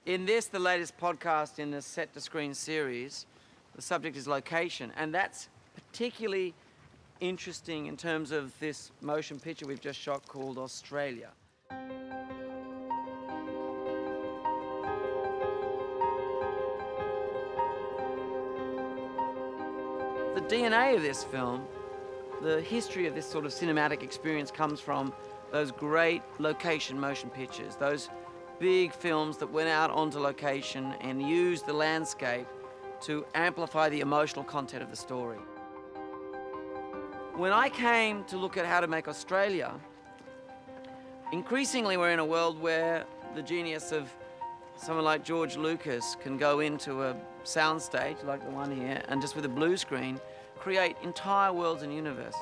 In this, the latest podcast in the Set to Screen series, the subject is location, and that's particularly interesting in terms of this motion picture we've just shot called Australia. The DNA of this film, the history of this sort of cinematic experience comes from those great location motion pictures, those big films that went out onto location and used the landscape to amplify the emotional content of the story. When I came to look at how to make Australia, increasingly we're in a world where the genius of someone like George Lucas can go into a soundstage like the one here and just with a blue screen create entire worlds and universes.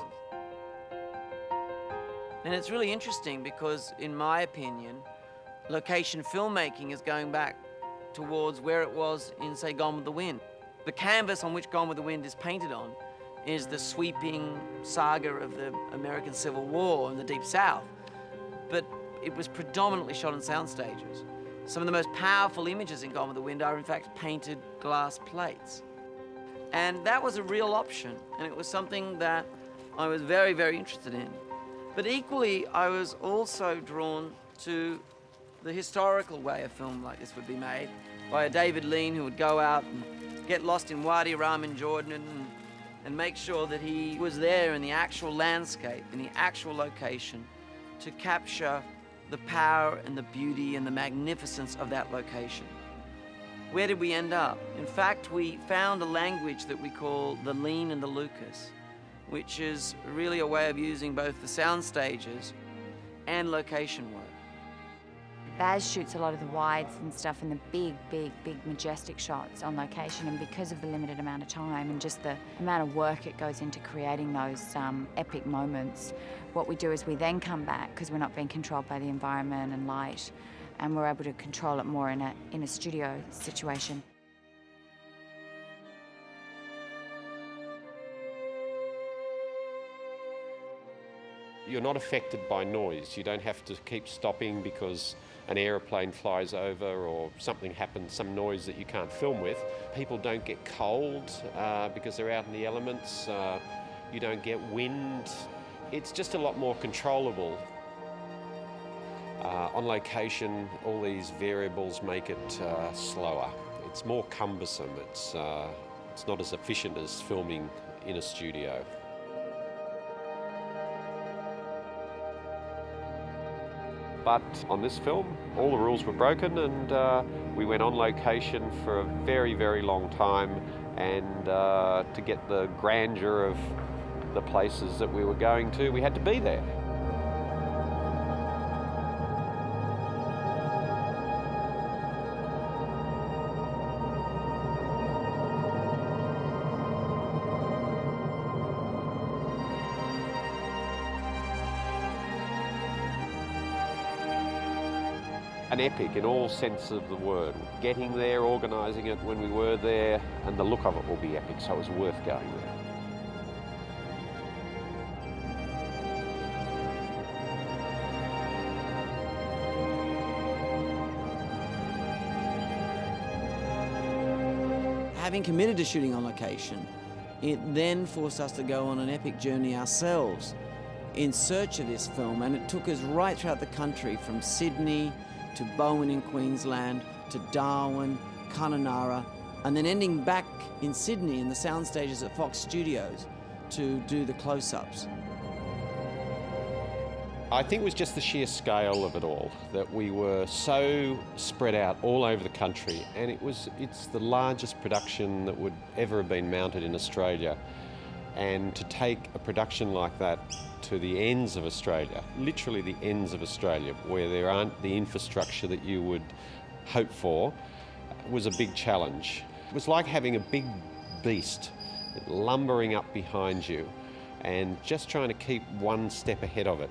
And it's really interesting because, in my opinion, location filmmaking is going back towards where it was in, say, Gone with the Wind. The canvas on which Gone with the Wind is painted on is the sweeping saga of the American Civil War in the Deep South. But it was predominantly shot on sound stages. Some of the most powerful images in Gone with the Wind are, in fact, painted glass plates. And that was a real option, and it was something that I was very, very interested in. But equally, I was also drawn to the historical way a film like this would be made by a David Lean who would go out and get lost in Wadi Rum in Jordan and make sure that he was there in the actual landscape, in the actual location, to capture the power and the beauty and the magnificence of that location. Where did we end up? In fact, we found a language that we call the Lean and the Lucas, which is really a way of using both the sound stages and location work. Baz shoots a lot of the wides and stuff and the big majestic shots on location, and because of the limited amount of time and just the amount of work it goes into creating those epic moments, what we do is we then come back, because we're not being controlled by the environment and light, and we're able to control it more in a studio situation. You're not affected by noise. You don't have to keep stopping because an aeroplane flies over or something happens, some noise that you can't film with. People don't get cold because they're out in the elements. You don't get wind. It's just a lot more controllable. On location, all these variables make it slower. It's more cumbersome. It's not as efficient as filming in a studio. But on this film, all the rules were broken, and we went on location for a very, very long time, and to get the grandeur of the places that we were going to, we had to be there. An epic in all sense of the word. Getting there, organising it when we were there, and the look of it will be epic, so it was worth going there. Having committed to shooting on location, it then forced us to go on an epic journey ourselves in search of this film, and it took us right throughout the country, from Sydney to Bowen in Queensland, to Darwin, Kununurra, and then ending back in Sydney in the sound stages at Fox Studios to do the close-ups. I think it was just the sheer scale of it all, that we were so spread out all over the country, and it's the largest production that would ever have been mounted in Australia. And to take a production like that to the ends of Australia, literally the ends of Australia, where there aren't the infrastructure that you would hope for, was a big challenge. It was like having a big beast lumbering up behind you and just trying to keep one step ahead of it.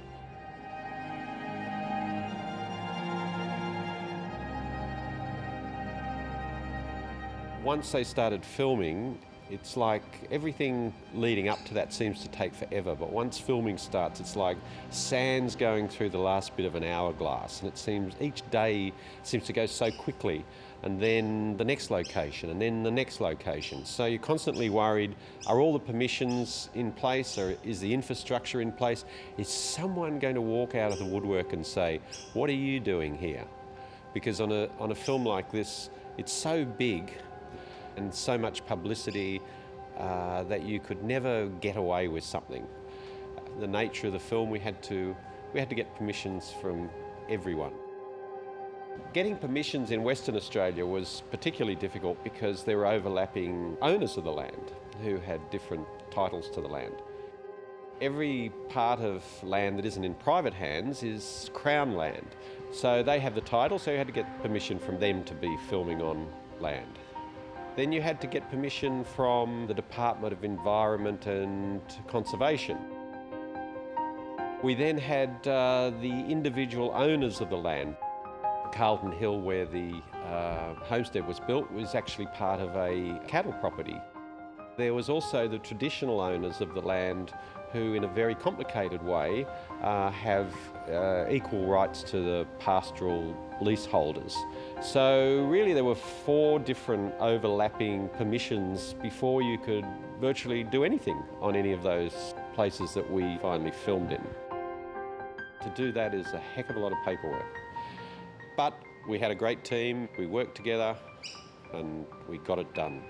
Once they started filming, It's like everything leading up to that seems to take forever, but once filming starts, it's like sands going through the last bit of an hourglass, and it seems each day seems to go so quickly, and then the next location, and then the next location. So you're constantly worried, are all the permissions in place, or is the infrastructure in place? Is someone going to walk out of the woodwork and say, what are you doing here? Because on a film like this, it's so big and so much publicity that you could never get away with something. The nature of the film, we had to get permissions from everyone. Getting permissions in Western Australia was particularly difficult because there were overlapping owners of the land who had different titles to the land. Every part of land that isn't in private hands is Crown land. So they have the title, so you had to get permission from them to be filming on land. Then you had to get permission from the Department of Environment and Conservation. We then had the individual owners of the land. Carlton Hill, where the homestead was built, was actually part of a cattle property. There was also the traditional owners of the land who, in a very complicated way, have equal rights to the pastoral leaseholders. So really there were 4 different overlapping permissions before you could virtually do anything on any of those places that we finally filmed in. To do that is a heck of a lot of paperwork. But we had a great team, we worked together, and we got it done.